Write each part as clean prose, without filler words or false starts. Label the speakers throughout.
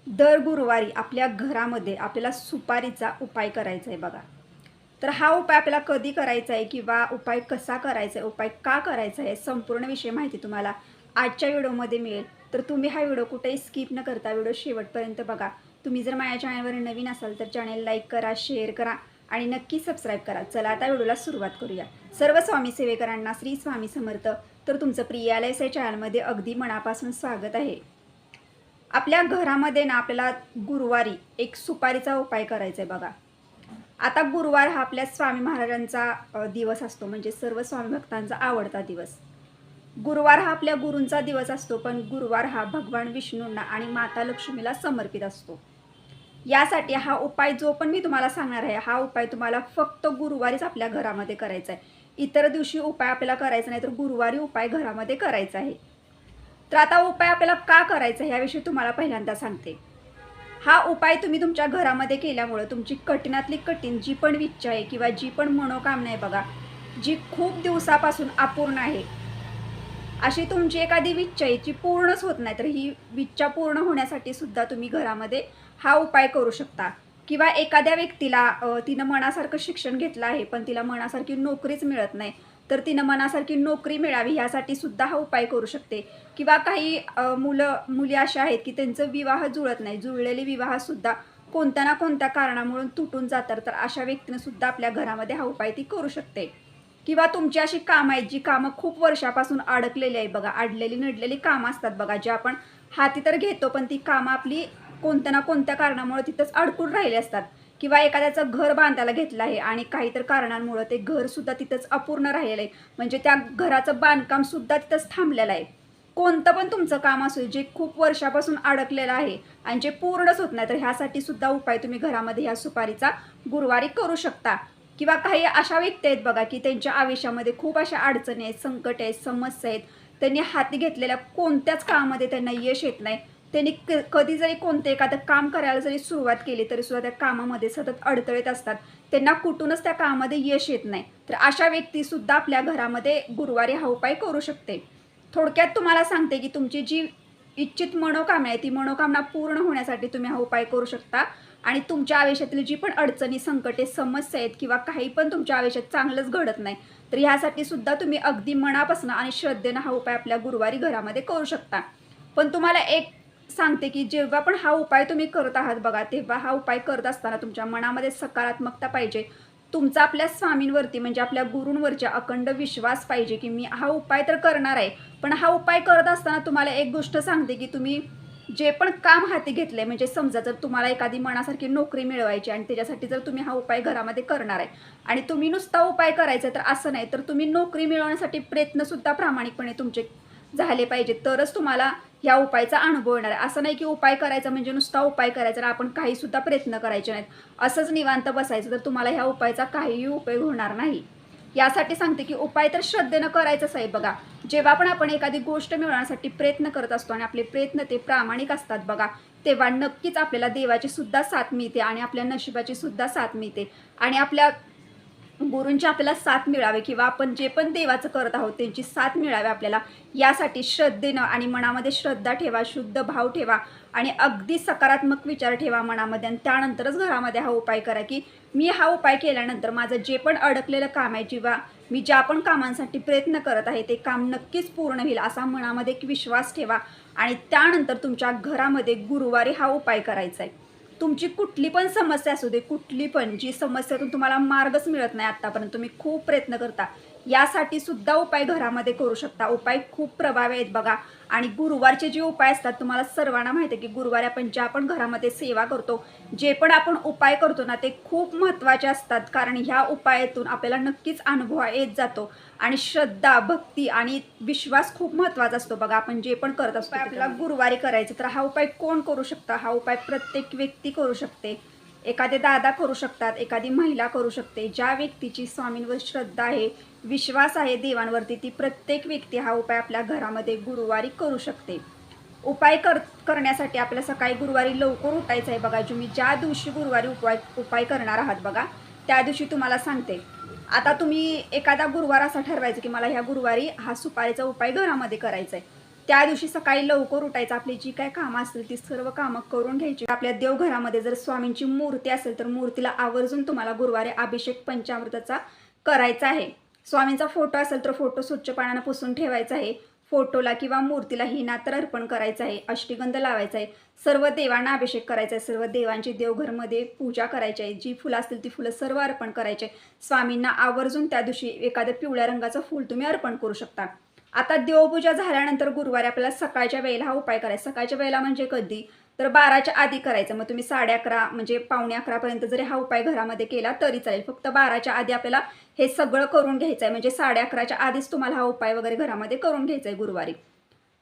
Speaker 1: दर गुरुवारी आपल्या घरामध्ये आपल्याला सुपारीचा उपाय करायचा आहे बघा. तर हा उपाय आपल्याला कधी करायचा आहे किंवा उपाय कसा करायचा आहे, उपाय का करायचा आहे, संपूर्ण विषय माहिती तुम्हाला आजच्या व्हिडिओमध्ये मिळेल. तर तुम्ही हा व्हिडिओ कुठेही स्किप न करता व्हिडिओ शेवटपर्यंत बघा. तुम्ही जर माझ्या चॅनलवर नवीन असाल तर चॅनल लाईक करा, शेअर करा आणि नक्की सबस्क्राईब करा. चला आता व्हिडिओला सुरुवात करूया. सर्व स्वामी सेवेकरांना श्री स्वामी समर्थ. तर तुमचं प्रियालय या चॅनलमध्ये अगदी मनापासून स्वागत आहे. आपल्या घरामध्ये ना आपल्याला गुरुवारी एक सुपारीचा उपाय करायचा आहे बघा. आता गुरुवार हा आपल्या स्वामी महाराजांचा दिवस असतो, म्हणजे सर्व स्वामी भक्तांचा आवडता दिवस. गुरुवार हा आपल्या गुरूंचा दिवस असतो, पण गुरुवार हा भगवान विष्णूंना आणि माता लक्ष्मीला समर्पित असतो. यासाठी हा उपाय जो पण मी तुम्हाला सांगणार आहे, हा उपाय तुम्हाला फक्त गुरुवारीच आपल्या घरामध्ये करायचा आहे. इतर दिवशी उपाय आपल्याला करायचा नाही, तर गुरुवारी उपाय घरामध्ये करायचा आहे. तर आता उपाय आपल्याला का करायचा आहे याविषयी तुम्हाला पहिल्यांदा सांगते. हा उपाय तुम्ही तुमच्या घरामध्ये केल्यामुळे तुमची कठीणातली कठीण जी पण इच्छा आहे किंवा जी पण मनोकामना आहे बघा, जी खूप दिवसापासून अपूर्ण आहे, अशी तुमची एखादी इच्छा आहे जी पूर्णच होत नाही, तर ही इच्छा पूर्ण होण्यासाठी सुद्धा तुम्ही घरामध्ये हा उपाय करू शकता. किंवा एखाद्या व्यक्तीला तिनं मनासारखं शिक्षण घेतलं आहे, पण तिला मनासारखी नोकरीच मिळत नाही, तर तिनं मनासारखी नोकरी मिळावी यासाठी सुद्धा हा उपाय करू शकते. किंवा काही मुली अशा आहेत की त्यांचं विवाह जुळत नाही, जुळलेले विवाहसुद्धा कोणत्या ना कोणत्या कारणामुळे तुटून जातात, तर अशा व्यक्तीनं सुद्धा आपल्या घरामध्ये हा उपाय ती करू शकते. किंवा तुमची अशी कामं आहेत जी कामं खूप वर्षापासून अडकलेली आहे बघा, अडलेली नडलेली कामं असतात बघा, जे आपण हाती तर घेतो, पण ती कामं आपली कोणत्या ना कोणत्या कारणामुळे तिथंच अडकून राहिले असतात. किंवा एखाद्याचं घर बांधायला घेतलं आहे आणि काहीतरी कारणांमुळे ते घरसुद्धा तिथंच अपूर्ण राहिलेलं आहे, म्हणजे त्या घराचं बांधकामसुद्धा तिथंच थांबलेलं आहे. कोणतं पण तुमचं काम असेल जे खूप वर्षापासून अडकलेलं आहे आणि जे पूर्णच होत नाही, तर ह्यासाठी सुद्धा उपाय तुम्ही घरामध्ये ह्या सुपारीचा गुरुवारी करू शकता. किंवा काही अशा व्यक्ती आहेत बघा की त्यांच्या आयुष्यामध्ये खूप अशा अडचणी आहेत, संकट आहेत, समस्या आहेत. त्यांनी हाती घेतलेल्या कोणत्याच कामामध्ये त्यांना यश येत नाही. त्यांनी कधी जरी कोणतं एखादं काम करायला जरी सुरुवात केली तरी सुद्धा त्या कामामध्ये सतत अडथळेत असतात. त्यांना कुठूनच त्या कामामध्ये यश येत नाही. तर अशा व्यक्तीसुद्धा आपल्या घरामध्ये गुरुवारी हा उपाय करू शकते. थोडक्यात तुम्हाला सांगते की तुमची जी इच्छित मनोकामना आहे ती मनोकामना पूर्ण होण्यासाठी तुम्ही हा उपाय करू शकता. आणि तुमच्या आयुष्यातील जी पण अडचणी, संकटे, समस्या आहेत किंवा काही पण तुमच्या आयुष्यात चांगलंच घडत नाही, तर ह्यासाठी सुद्धा तुम्ही अगदी मनापासून आणि श्रद्धेनं हा उपाय आपल्या गुरुवारी घरामध्ये करू शकता. पण तुम्हाला एक सांगते की जेव्हा पण हा उपाय तुम्ही करत आहात बघा, तेव्हा हा उपाय करत असताना तुमच्या मनामध्ये सकारात्मकता पाहिजे. तुमचा आपल्या स्वामींवरती म्हणजे आपल्या गुरूंवरच्या अखंड विश्वास पाहिजे की मी हा उपाय तर करणार आहे. पण हा उपाय करत असताना तुम्हाला एक गोष्ट सांगते की तुम्ही जे पण काम हाती घेतले, म्हणजे समजा जर तुम्हाला एखादी मनासारखी नोकरी मिळवायची आणि त्याच्यासाठी जर तुम्ही हा उपाय घरामध्ये करणार आहे आणि तुम्ही नुसता उपाय करायचा तर असं नाही, तर तुम्ही नोकरी मिळवण्यासाठी प्रयत्नसुद्धा प्रामाणिकपणे तुमचे झाले पाहिजे, तरच तुम्हाला ह्या उपायाचा अनुभव येणार आहे. असं नाही की उपाय करायचा म्हणजे नुसता उपाय करायचा आणि आपण काहीसुद्धा प्रयत्न करायचे नाहीत, असंच निवांत बसायचं, तर तुम्हाला ह्या उपायाचा काहीही उपयोग होणार नाही. यासाठी सांगते की उपाय तर श्रद्धेनं करायचंच आहे बघा. जेव्हा पण आपण एखादी गोष्ट मिळवण्यासाठी प्रयत्न करत असतो आणि आपले प्रयत्न ते प्रामाणिक असतात बघा, तेव्हा नक्कीच आपल्याला देवाची सुद्धा साथ मिळते आणि आपल्या नशिबाची सुद्धा साथ मिळते. आणि आपल्या गुरूंची आपल्याला साथ मिळावी किंवा आपण जे पण देवाचं करत आहोत त्यांची साथ मिळावी आपल्याला, यासाठी श्रद्धेनं आणि मनामध्ये श्रद्धा ठेवा, शुद्ध भाव ठेवा आणि अगदी सकारात्मक विचार ठेवा मनामध्ये. आणि त्यानंतरच घरामध्ये हा उपाय करा की मी हा उपाय केल्यानंतर माझं जे पण अडकलेलं काम आहे किंवा मी ज्या पण कामांसाठी प्रयत्न करत आहे ते काम नक्कीच पूर्ण होईल, असा मनामध्ये एक विश्वास ठेवा. आणि त्यानंतर तुमच्या घरामध्ये गुरुवारी हा उपाय करायचा आहे. तुमची कुठली पण समस्या असू दे, कुठली पण जी समस्यातून तुम्हाला मार्गच मिळत नाही आत्तापर्यंत, तुम्ही खूप प्रयत्न करता, यासाठी सुद्धा उपाय घरामध्ये करू शकता. उपाय खूप प्रभावी आहेत बघा. आणि गुरुवारचे जे उपाय असतात तुम्हाला सर्वांना माहिती आहे की गुरुवारी आपण ज्या पण घरामध्ये सेवा करतो, जे पण आपण उपाय करतो ना, ते खूप महत्त्वाचे असतात. कारण ह्या उपायातून आपल्याला नक्कीच अनुभव येत जातो. आणि श्रद्धा, भक्ती आणि विश्वास खूप महत्त्वाचा असतो बघा. आपण जे पण करत असतो आपल्याला गुरुवारी करायचं, तर हा उपाय कोण करू शकतं? हा उपाय प्रत्येक व्यक्ती करू शकते. एखादे दादा करू शकतात, एखादी महिला करू शकते. ज्या व्यक्तीची स्वामींवर श्रद्धा आहे, विश्वास आहे देवांवरती, ती प्रत्येक व्यक्ती हा उपाय आपल्या घरामध्ये गुरुवारी करू शकते. उपाय करण्यासाठी आपल्याला सकाळी गुरुवारी लवकर उठायचं आहे बघा. तुम्ही ज्या दिवशी गुरुवारी उपाय करणार आहात बघा, त्या दिवशी तुम्हाला सांगते. आता तुम्ही एखादा गुरुवार असा ठरवायचं की मला ह्या गुरुवारी हा सुपारीचा उपाय घरामध्ये करायचा आहे. त्या दिवशी सकाळी लवकर उठायचं, आपली जी काय कामं असतील ती सर्व कामं करून घ्यायची. आपल्या देवघरामध्ये जर स्वामींची मूर्ती असेल तर मूर्तीला आवर्जून तुम्हाला गुरुवारी अभिषेक पंचामृताचा करायचा आहे. स्वामींचा फोटो असेल तर फोटो स्वच्छ पाण्यानं पुसून ठेवायचा आहे. फोटोला किंवा मूर्तीला हिनातर अर्पण करायचं आहे, अष्टगंध लावायचा आहे, सर्व देवांना अभिषेक करायचा आहे, सर्व देवांची देवघरमध्ये पूजा करायची आहे, जी फुलं असतील ती फुलं सर्व अर्पण करायचे. स्वामींना आवर्जून त्या दिवशी एखाद्या पिवळ्या रंगाचं फूल तुम्ही अर्पण करू शकता. आता देवपूजा झाल्यानंतर गुरुवारी आपल्याला सकाळच्या वेळेला हा उपाय करायचा. सकाळच्या वेळेला म्हणजे कधी तर 12च्या आधी करायचं. मग तुम्ही 11:30 म्हणजे 11:45 जरी हा उपाय घरामध्ये केला तरी चालेल. फक्त 12च्या आधी आपल्याला हे सगळं करून घ्यायचं आहे. म्हणजे 11:30च्या आधीच तुम्हाला हा उपाय वगैरे घरामध्ये करून घ्यायचा आहे गुरुवारी.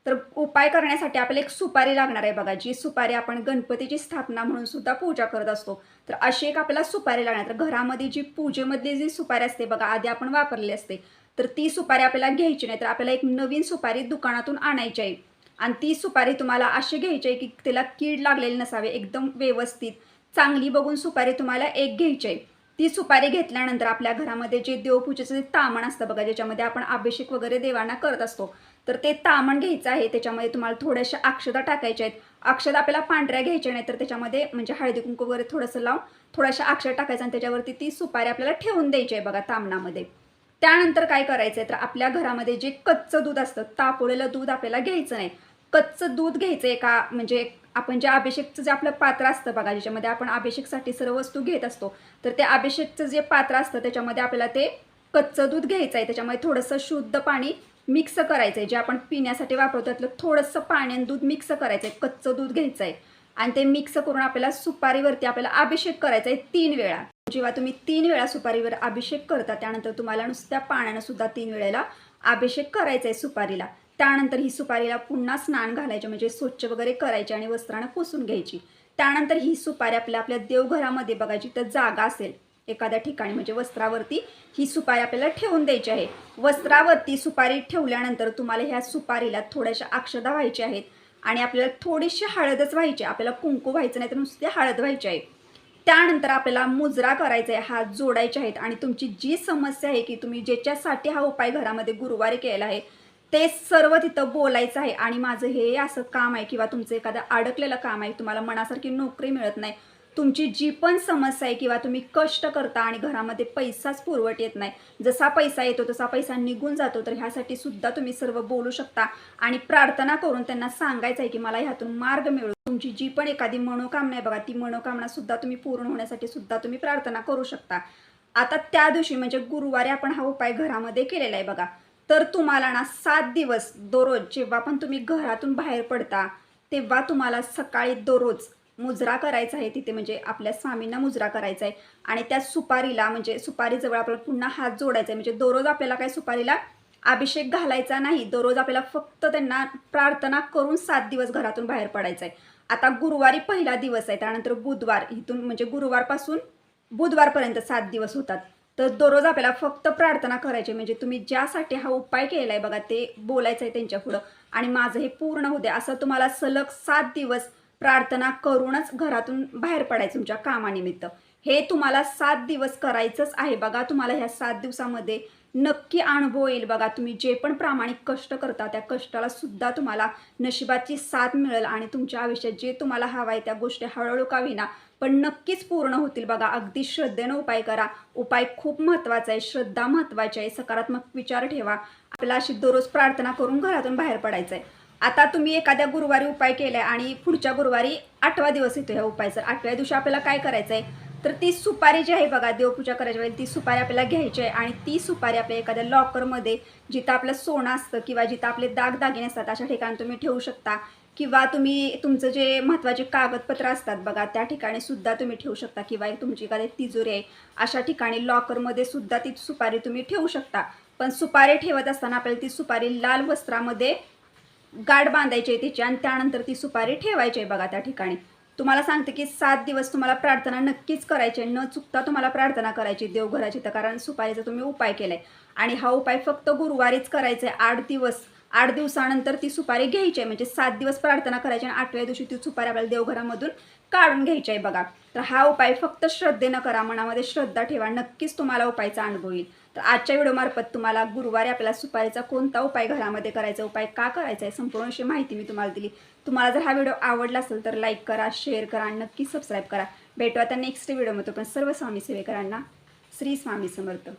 Speaker 1: तर उपाय करण्यासाठी आपल्याला एक सुपारी लागणार आहे बघा. जी सुपारी आपण गणपतीची स्थापना म्हणून सुद्धा पूजा करत असतो. तर अशी एक आपल्याला सुपारी लागणार. तर घरामध्ये जी पूजेमधली जी सुपारी असते बघा, आधी आपण वापरली असते, तर ती सुपारी आपल्याला घ्यायची नाही. तर आपल्याला एक नवीन सुपारी दुकानातून आणायची आहे आणि ती सुपारी तुम्हाला अशी घ्यायची आहे की त्याला कीड लागलेली नसावे, एकदम व्यवस्थित चांगली बघून सुपारी तुम्हाला एक घ्यायची आहे. ती सुपारी घेतल्यानंतर आपल्या घरामध्ये जे देवपूजेचं जे तामण असतं बघा, ज्याच्यामध्ये आपण अभिषेक वगैरे देवांना करत असतो, तर ते तामण घ्यायचं आहे. त्याच्यामध्ये तुम्हाला थोड्याशा अक्षता टाकायच्या आहेत. अक्षता आपल्याला पांढऱ्या घ्यायच्या नाही, तर त्याच्यामध्ये म्हणजे हळदी कुंकू वगैरे थोडंसं लावून थोड्याशा अक्षता टाकायचं आणि त्याच्यावरती ती सुपारी आपल्याला ठेवून द्यायची आहे बघा तामणामध्ये. त्यानंतर काय करायचं आहे, तर आपल्या घरामध्ये जे कच्चं दूध असतं, तापवलेलं दूध आपल्याला घ्यायचं नाही. कच्चं दूध घ्यायचं एका म्हणजे आपण जे अभिषेकचं जे आपलं पात्र असतं बघा, ज्याच्यामध्ये आपण अभिषेकसाठी सर्व वस्तू घेत असतो, तर ते अभिषेकचं जे पात्र असतं त्याच्यामध्ये आपल्याला ते कच्चं दूध घ्यायचं आहे. त्याच्यामध्ये थोडंसं शुद्ध पाणी मिक्स करायचं आहे. जे आपण पिण्यासाठी वापरतो त्यातलं थोडंसं पाणी आणि दूध मिक्स करायचं आहे. कच्चं दूध घ्यायचं आहे आणि ते मिक्स करून आपल्याला सुपारीवरती आपल्याला अभिषेक करायचा आहे 3 वेळा. जेव्हा तुम्ही 3 वेळा सुपारीवर अभिषेक करता त्यानंतर तुम्हाला नुसत्या पाण्यानं सुद्धा 3 वेळेला अभिषेक करायचा आहे सुपारीला. त्यानंतर ही सुपारीला पुन्हा स्नान घालायचे, म्हणजे स्वच्छ वगैरे करायचे आणि वस्त्रानं पुसून घ्यायची. त्यानंतर ही सुपारी आपल्या देवघरामध्ये बघा, जिथं जागा असेल एखाद्या ठिकाणी म्हणजे वस्त्रावरती ही सुपारी आपल्याला ठेवून द्यायची आहे. वस्त्रावरती सुपारी ठेवल्यानंतर तुम्हाला ह्या सुपारीला थोड्याशा अक्षता व्हायच्या आहेत आणि आपल्याला थोडीशी हळदच व्हायची. आपल्याला कुंकू व्हायचं नाही, तर नुसती हळद व्हायची आहे. त्यानंतर आपल्याला मुजरा करायचा आहे, हात जोडायचे आहेत आणि तुमची जी समस्या आहे की तुम्ही ज्याच्यासाठी हा उपाय घरामध्ये गुरुवारी केला आहे ते सर्व तिथं बोलायचं आहे. आणि माझं हे असं काम आहे किंवा तुमचं एखादं अडकलेलं काम आहे, तुम्हाला मनासारखी नोकरी मिळत नाही, तुमची जी पण समस्या आहे किंवा तुम्ही कष्ट करता आणि घरामध्ये पैसाच पुरवठ येत नाही, जसा पैसा येतो तसा पैसा निघून जातो, तर ह्यासाठी सुद्धा तुम्ही सर्व बोलू शकता आणि प्रार्थना करून त्यांना सांगायचं आहे की मला ह्यातून मार्ग मिळू. तुमची जी पण एखादी मनोकामना आहे बघा, ती मनोकामना सुद्धा तुम्ही पूर्ण होण्यासाठी सुद्धा तुम्ही प्रार्थना करू शकता. आता त्या दिवशी म्हणजे गुरुवारी आपण हा उपाय घरामध्ये केलेला आहे बघा, तर तुम्हाला ना 7 दिवस दररोज जेव्हा पण तुम्ही घरातून बाहेर पडता तेव्हा तुम्हाला सकाळी दररोज मुजरा करायचा आहे तिथे, म्हणजे आपल्या स्वामींना मुजरा करायचा आहे आणि त्या सुपारीला म्हणजे सुपारीजवळ आपल्याला पुन्हा हात जोडायचा आहे. म्हणजे दररोज आपल्याला काय सुपारीला अभिषेक घालायचा नाही, दररोज आपल्याला फक्त त्यांना प्रार्थना करून 7 दिवस घरातून बाहेर पडायचं आहे. आता गुरुवारी पहिला दिवस आहे, त्यानंतर बुधवार, इथून म्हणजे गुरुवारपासून बुधवारपर्यंत 7 दिवस होतात. तर दररोज आपल्याला फक्त प्रार्थना करायची, म्हणजे तुम्ही ज्यासाठी हा उपाय केला आहे बघा ते बोलायचं आहे त्यांच्या पुढं आणि माझं हे पूर्ण होऊ दे असं तुम्हाला सलग 7 दिवस प्रार्थना करूनच घरातून बाहेर पडायचं तुमच्या कामानिमित्त. हे तुम्हाला 7 दिवस करायचंच आहे बघा. तुम्हाला ह्या 7 दिवसामध्ये नक्की अनुभव येईल बघा. तुम्ही जे पण प्रामाणिक कष्ट करता त्या कष्टाला सुद्धा तुम्हाला नशिबाची साथ मिळेल आणि तुमच्या आयुष्यात जे तुम्हाला हवं आहे त्या गोष्टी हळूहळू का होईना पण नक्कीच पूर्ण होतील बघा. अगदी श्रद्धेनं उपाय करा. उपाय खूप महत्त्वाचा आहे, श्रद्धा महत्त्वाची आहे, सकारात्मक विचार ठेवा. आपल्याला अशी दररोज प्रार्थना करून घरातून बाहेर पडायचं आहे. आता तुम्ही एखाद्या गुरुवारी उपाय केलाय आणि पुढच्या गुरुवारी 8वा दिवस येतो ह्या उपायचा. 8व्या दिवशी आपल्याला काय करायचं आहे, तर ती सुपारी जी आहे बघा, देवपूजा करायची वेळेला ती सुपारी आपल्याला घ्यायची आहे आणि ती सुपारी आपल्या एखाद्या लॉकरमध्ये जिथं आपलं सोनं असतं किंवा जिथं आपले दागदागिने असतात अशा ठिकाणी तुम्ही ठेवू शकता किंवा तुम्ही तुमचं जे महत्त्वाचे कागदपत्र असतात बघा त्या ठिकाणी सुद्धा तुम्ही ठेवू शकता किंवा तुमची एखादी तिजोरी आहे अशा ठिकाणी लॉकरमध्ये सुद्धा ती सुपारी तुम्ही ठेवू शकता. पण सुपारी ठेवत असताना आपल्याला ती सुपारी लाल वस्त्रामध्ये गाठ बांधायची आहे तिची आणि त्यानंतर ती सुपारी ठेवायची आहे बघा त्या ठिकाणी. तुम्हाला सांगते की 7 दिवस तुम्हाला प्रार्थना नक्कीच करायची आहे, न चुकता तुम्हाला प्रार्थना करायची देवघराची, तर कारण सुपारीचा तुम्ही उपाय केलाय आणि हा उपाय फक्त गुरुवारीच करायचा आहे. 8 दिवस 8 दिवसानंतर ती सुपारी घ्यायची आहे, म्हणजे 7 दिवस प्रार्थना करायची आणि 8व्या दिवशी ती सुपारी आपल्याला देवघरामधून काढून घ्यायची आहे बघा. तर हा उपाय फक्त श्रद्धेनं करा, मनामध्ये श्रद्धा ठेवा, नक्कीच तुम्हाला उपायचा अनुभव येईल. तर आजच्या व्हिडिओमार्फत तुम्हाला गुरुवारी आपल्याला सुपारीचा कोणता उपाय घरामध्ये करायचा, उपाय का करायचा आहे, संपूर्ण अशी माहिती मी तुम्हाला दिली. तुम्हाला जर हा व्हिडिओ आवडला असेल तर लाईक करा, शेअर करा आणि नक्की सबस्क्राईब करा. भेटू आता नेक्स्ट व्हिडिओमध्ये. पण सर्व स्वामी सेवेकरांना श्री स्वामी समर्थ.